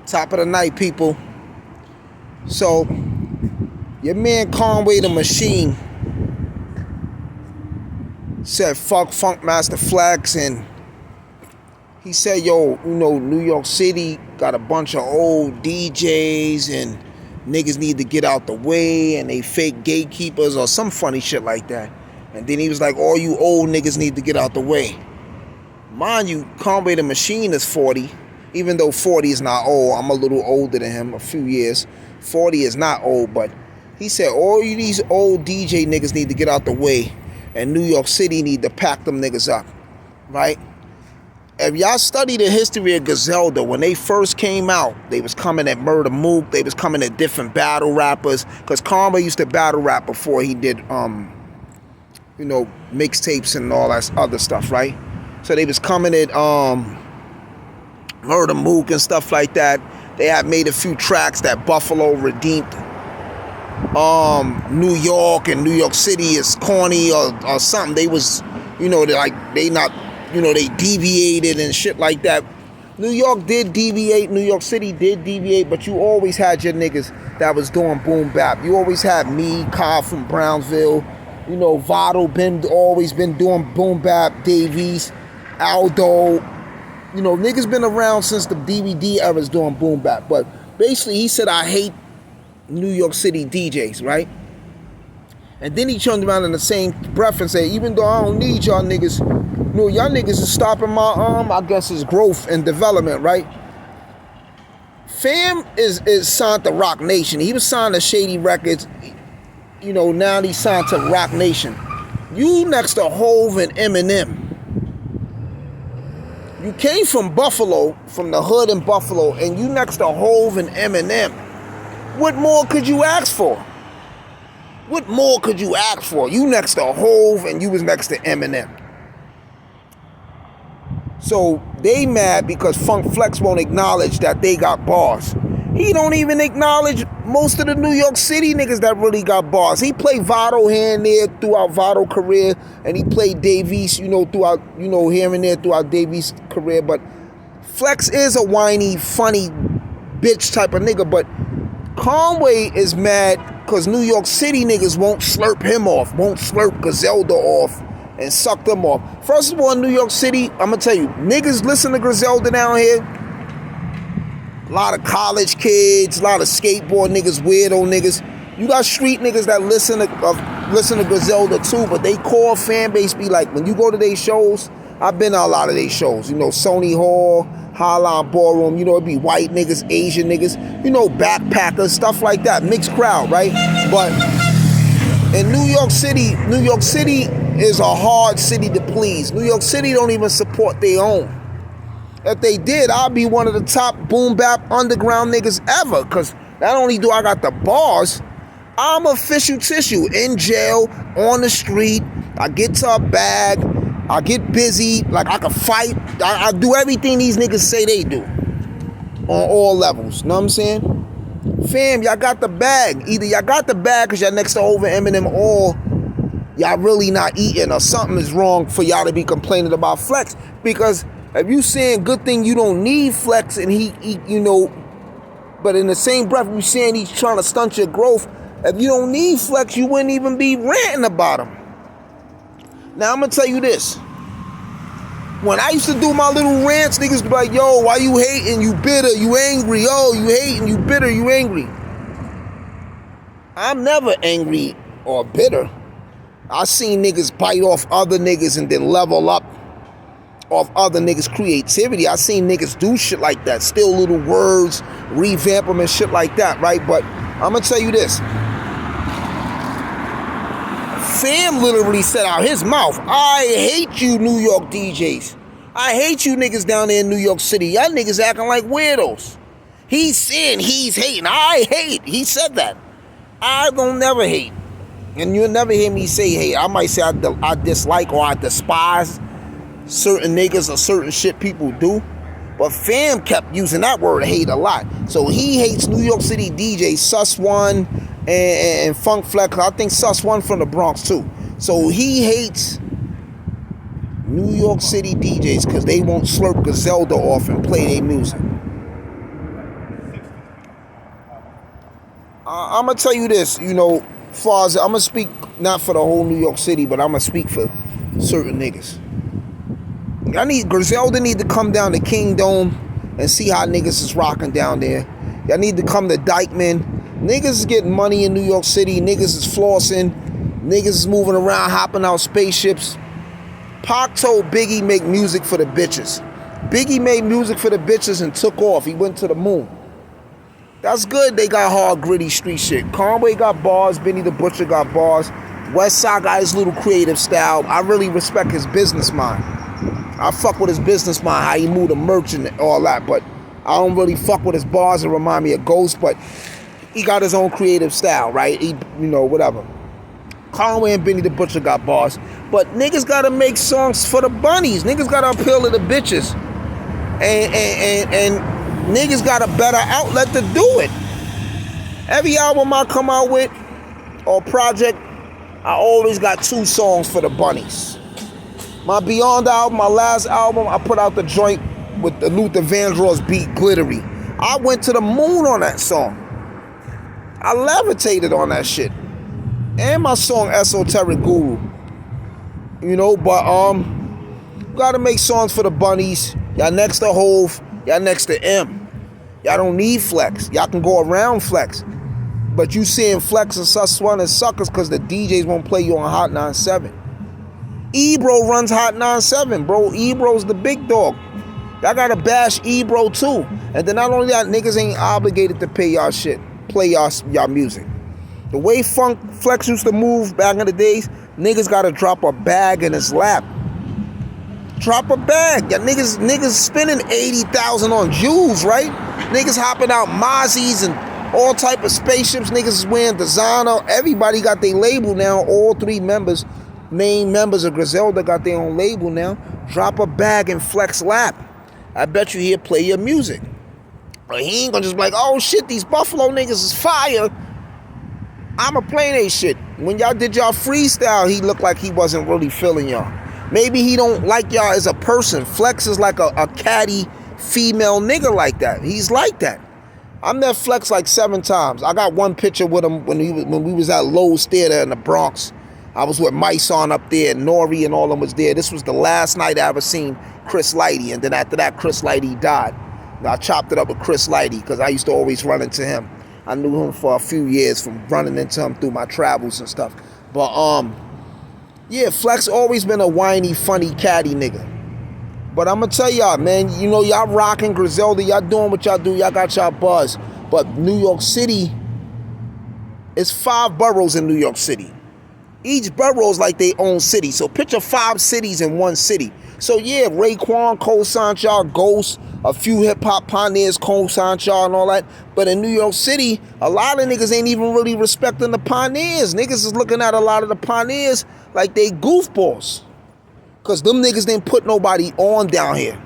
Top of the night, people. So, your man Conway the Machine said fuck Funkmaster Flex, and he said, yo, New York City got a bunch of old DJs and niggas need to get out the way and they fake gatekeepers or some funny shit like that. And then he was like, all you old niggas need to get out the way. Mind you, Conway the Machine is 40. Even though 40 is not old, I'm a little older than him, a few years. 40 is not old, but he said all you these old DJ niggas need to get out the way, and New York City need to pack them niggas up, right? If y'all study the history of Griselda, when they first came out, they was coming at Murder Mook, they was coming at different battle rappers, because Conway used to battle rap before he did, mixtapes and all that other stuff, right? So they was coming at, Murder Mook and stuff like that. They had made a few tracks that Buffalo redeemed. New York and New York City is corny or something. They was, they deviated and shit like that. New York did deviate, New York City did deviate, but you always had your niggas that was doing boom bap. You always had me, Kyle from Brownsville, Votto always been doing boom bap, Davies, Aldo. Niggas been around since the DVD eras doing boom bap. But basically, he said, I hate New York City DJs, right? And then he turned around in the same breath and said, even though I don't need y'all niggas, y'all niggas is stopping my, I guess, his growth and development, right? Fam is signed to Rock Nation. He was signed to Shady Records. Now he's signed to Rock Nation. You next to Hove and Eminem. You came from Buffalo, from the hood in Buffalo, and you next to Hove and Eminem. What more could you ask for? What more could you ask for? You next to Hove and you was next to Eminem. So they mad because Funk Flex won't acknowledge that they got bars. He don't even acknowledge most of the New York City niggas that really got bars. He played Votto here and there throughout Votto's career, and he played Davies, throughout, here and there throughout Davies' career. But Flex is a whiny, funny bitch type of nigga. But Conway is mad because New York City niggas won't slurp him off, won't slurp Griselda off and suck them off. First of all, in New York City, I'm going to tell you, niggas listen to Griselda down here. A lot of college kids, a lot of skateboard niggas, weirdo niggas. You got street niggas that listen to Griselda too, but they core fan base be like, when you go to their shows, I've been to a lot of their shows, Sony Hall, Highline Ballroom, it be white niggas, Asian niggas, backpackers, stuff like that, mixed crowd, right? But in New York City is a hard city to please. New York City don't even support their own. If they did, I'd be one of the top boom bap underground niggas ever. Cause not only do I got the bars, I'm official tissue. In jail, on the street, I get to a bag, I get busy, like I can fight. I do everything these niggas say they do. On all levels, know what I'm saying? Fam, y'all got the bag. Either y'all got the bag cause y'all next to Over Eminem, or y'all really not eating, or something is wrong for y'all to be complaining about Flex. Because if you saying good thing you don't need Flex and he but in the same breath you saying he's trying to stunt your growth, if you don't need Flex, you wouldn't even be ranting about him. Now I'm gonna tell you this. When I used to do my little rants, niggas be like, yo, why you hating, you bitter, you angry, yo, you hating, you bitter, you angry. I'm never angry or bitter. I seen niggas bite off other niggas and then level up off other niggas' creativity. I seen niggas do shit like that, steal little words, revamp them and shit like that, right? But I'm gonna tell you this. Fam literally said out his mouth, I hate you New York DJs. I hate you niggas down there in New York City. Y'all niggas acting like weirdos. He's saying he's hating. I hate. He said that. I don't never hate. And you'll never hear me say hate. I might say I dislike or I despise certain niggas or certain shit people do. But Fam kept using that word hate a lot. So he hates New York City DJs, Sus One and Funk Flex. I think Sus One from the Bronx too. So he hates New York City DJs because they won't slurp Griselda off and play their music. I'm gonna tell you this, you know, far as I'm gonna speak not for the whole New York City, but I'm gonna speak for certain niggas. Griselda need to come down to King Dome and see how niggas is rocking down there. Y'all need to come to Dykeman. Niggas is getting money in New York City. Niggas is flossing. Niggas is moving around, hopping out spaceships. Pac told Biggie make music for the bitches. Biggie made music for the bitches and took off. He went to the moon. That's good. They got hard, gritty street shit. Conway got bars. Benny the Butcher got bars. Westside got his little creative style. I really respect his business mind. I fuck with his business mind, how he moved the merch and all that, but I don't really fuck with his bars and remind me of Ghost, but he got his own creative style, right? He, you know, whatever. Conway and Benny the Butcher got bars, but niggas gotta make songs for the bunnies. Niggas gotta appeal to the bitches. And niggas got a better outlet to do it. Every album I come out with, or project, I always got 2 songs for the bunnies. My Beyond album, my last album, I put out the joint with the Luther Vandross beat, Glittery. I went to the moon on that song. I levitated on that shit. And my song, Esoteric Guru. You know, but gotta make songs for the bunnies. Y'all next to Hove, y'all next to M. Y'all don't need Flex. Y'all can go around Flex. But you seeing Flex and Sus One as suckers because the DJs won't play you on Hot 97. Ebro runs Hot 97, bro. Ebro's the big dog. Y'all gotta bash Ebro too. And then not only that, niggas ain't obligated to pay y'all shit, play y'all music. The way Funk Flex used to move back in the days, niggas gotta drop a bag in his lap. Drop a bag. Y'all niggas spending 80,000 on jewels, right? Niggas hopping out Mozzis and all type of spaceships. Niggas is wearing designer. Everybody got their label now. All 3 members, main members of Griselda, got their own label now. Drop a bag in Flex lap. I bet you he'll play your music. But he ain't gonna just be like, oh shit, these Buffalo niggas is fire. I'ma play they shit. When y'all did y'all freestyle, he looked like he wasn't really feeling y'all. Maybe he don't like y'all as a person. Flex is like a catty female nigga like that. He's like that. I met Flex like 7 times. I got one picture with him when we was at Lowe's Theater in the Bronx. I was with Myson up there, and Nori and all of them was there. This was the last night I ever seen Chris Lighty, and then after that, Chris Lighty died. I chopped it up with Chris Lighty because I used to always run into him. I knew him for a few years from running into him through my travels and stuff. But yeah, Flex always been a whiny, funny, catty nigga. But I'm gonna tell y'all, man, you know, y'all rocking Griselda, y'all doing what y'all do, y'all got y'all buzz. But New York City, it's 5 boroughs in New York City. Each borough is like their own city. So picture 5 cities in one city. So yeah, Raekwon co-signed y'all, Ghost, a few hip-hop pioneers co-signed y'all and all that. But in New York City, a lot of niggas ain't even really respecting the pioneers. Niggas is looking at a lot of the pioneers like they goofballs. Because them niggas didn't put nobody on down here.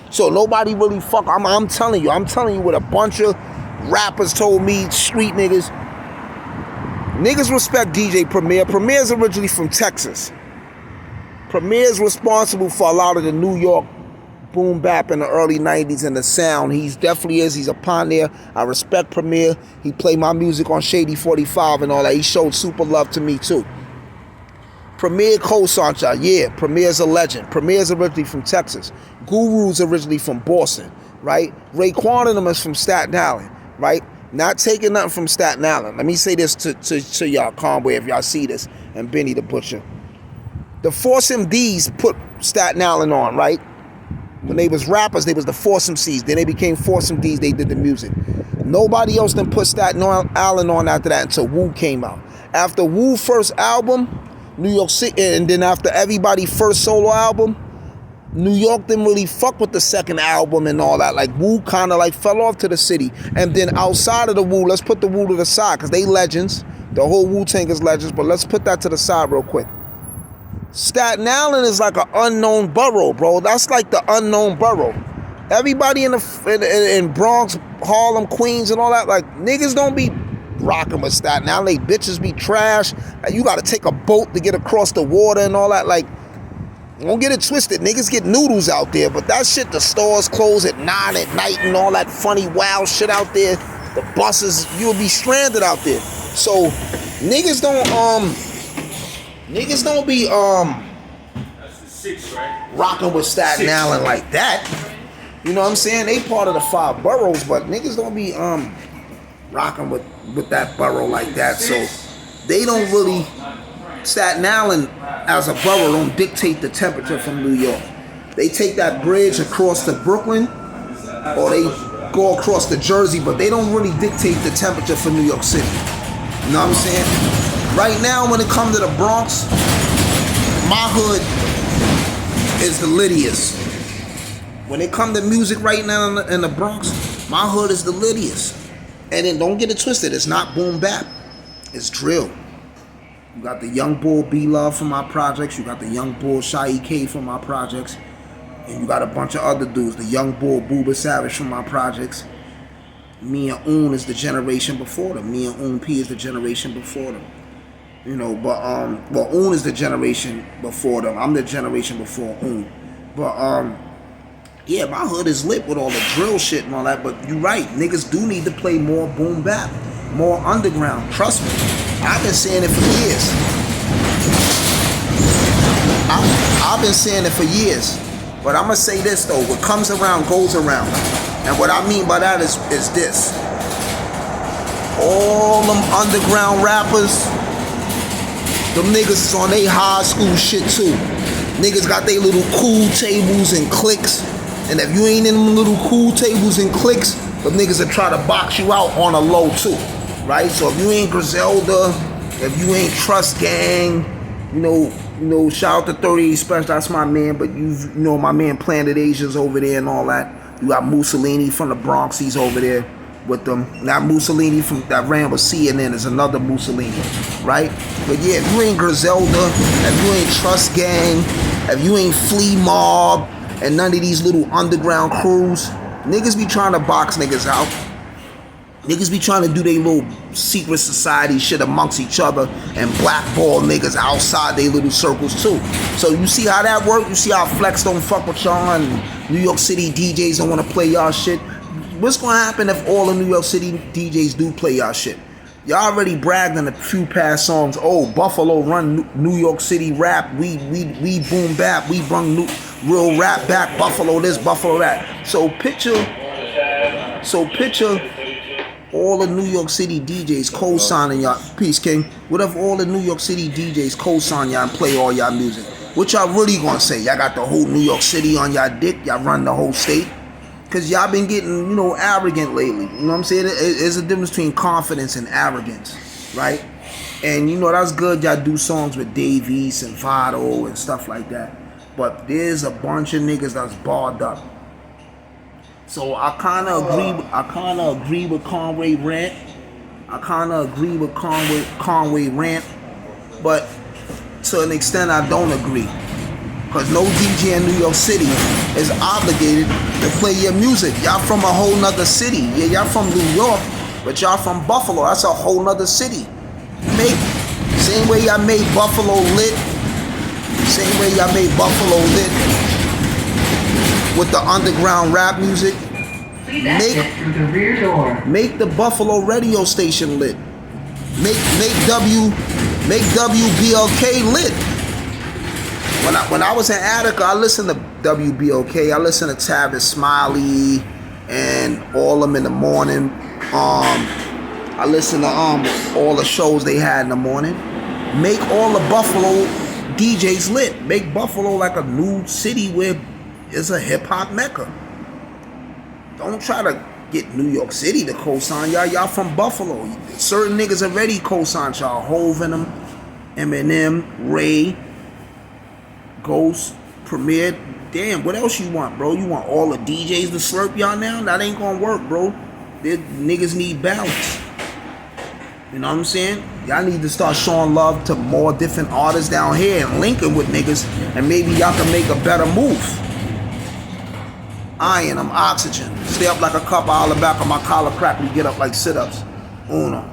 So nobody really fuck. I'm telling you what a bunch of rappers told me, street niggas. Niggas respect DJ Premier. Premier's originally from Texas. Premier's responsible for a lot of the New York boom bap in the early 90s and the sound. He definitely is. He's a pioneer. I respect Premier. He played my music on Shady 45 and all that. He showed super love to me too. Premier co-signed y'all. Yeah, Premier's a legend. Premier's originally from Texas. Guru's originally from Boston, right? Raekwon and them is from Staten Island, right? Not taking nothing from Staten Island. Let me say this to y'all, Conway, if y'all see this, and Benny the Butcher. The Force MDs put Staten Island on, right? When they was rappers, they was the Force MCs. Then they became Force MDs, they did the music. Nobody else then put Staten Island on after that until Wu came out. After Wu's first album, New York City, and then after everybody's first solo album, New York didn't really fuck with the second album and all that. Like, Wu kind of like fell off to the city. And then outside of the Wu, let's put the Wu to the side, because they legends. The whole Wu-Tang is legends, but let's put that to the side real quick. Staten Island is like an unknown borough, bro. That's like the unknown borough. Everybody in Bronx, Harlem, Queens, and all that, like, niggas don't be rocking with Staten Island. They bitches be trash. Like, you gotta take a boat to get across the water and all that. Like, don't get it twisted. Niggas get noodles out there, but that shit, the stores close at 9 at night and all that funny, wild shit out there. The buses, you'll be stranded out there. So niggas don't be rocking with Staten Island like that. You know what I'm saying? They part of the 5 boroughs, but niggas don't be rocking with that borough like that. So they don't really, Staten Island as a borough don't dictate the temperature from New York. They take that bridge across to Brooklyn, or they go across to Jersey, but they don't really dictate the temperature for New York City. You know what I'm saying? Right now, when it comes to the Bronx, my hood is the littiest. When it comes to music right now in the Bronx, my hood is the littiest. And then don't get it twisted, it's not boom bap, it's drill. You got the Young Bull B-Love from my projects, you got the Young Bull Sheikh K from my projects, and you got a bunch of other dudes, the Young Bull Booba Savage from my projects. Me and Un is the generation before them. Me and Un P is the generation before them. You know, but well, Un is the generation before them. I'm the generation before Un. But yeah, my hood is lit with all the drill shit and all that, but you're right, niggas do need to play more boom bap, more underground, trust me. I've been saying it for years. I've been saying it for years. But I'm gonna say this though, what comes around goes around. And what I mean by that is this. All them underground rappers, them niggas is on they high school shit too. Niggas got they little cool tables and cliques. And if you ain't in them little cool tables and cliques, them niggas will try to box you out on a low too. Right? So if you ain't Griselda, if you ain't Trust Gang, you know, shout out to 38 Special, that's my man, but you know my man Planet Asia's over there and all that. You got Mussolini from the Bronx, he's over there with them. Now Mussolini from that ran with CNN is another Mussolini, right? But yeah, if you ain't Griselda, if you ain't Trust Gang, if you ain't Flea Mob, and none of these little underground crews, niggas be trying to box niggas out. Niggas be trying to do their little secret society shit amongst each other and blackball niggas outside their little circles too. So you see how that work? You see how Flex don't fuck with y'all and New York City DJs don't want to play y'all shit? What's gonna happen if all the New York City DJs do play y'all shit? Y'all already bragged in a few past songs, oh, Buffalo run New York City rap, we boom bap, we bring real rap back, Buffalo this, Buffalo that. So picture all the New York City DJs co-signing y'all. Peace, King. What if all the New York City DJs co-sign y'all and play all y'all music? What y'all really gonna say? Y'all got the whole New York City on y'all dick? Y'all run the whole state? Cause y'all been getting, you know, arrogant lately. You know what I'm saying? There's a difference between confidence and arrogance, right? And you know, that's good. Y'all do songs with Dave East and Vado and stuff like that. But there's a bunch of niggas that's barred up. So I kind of agree with Conway Rant. Conway Rant, but to an extent I don't agree. Cause no DJ in New York City is obligated to play your music. Y'all from a whole nother city. Yeah, y'all from New York, but y'all from Buffalo. That's a whole nother city. Same way y'all made Buffalo lit. Same way y'all made Buffalo lit with the underground rap music. Make the Buffalo radio station lit. Make WBLK lit. When I was in Attica, I listened to WBLK. I listened to Tavis Smiley and all them in the morning. I listened to all the shows they had in the morning. Make all the Buffalo DJs lit. Make Buffalo like a new city where it's a hip hop mecca. Don't try to get New York City to co-sign y'all. Y'all from Buffalo. Certain niggas already co-signed y'all. Hov in them, Eminem, Ray, Ghost, Premier. Damn, what else you want, bro? You want all the DJs to slurp y'all now? That ain't gonna work, bro. Niggas need balance. You know what I'm saying? Y'all need to start showing love to more different artists down here and linking with niggas, and maybe y'all can make a better move. Iron, I'm oxygen. Stay up like a cup, I holler back on my collar crack, we get up like sit-ups. Uno.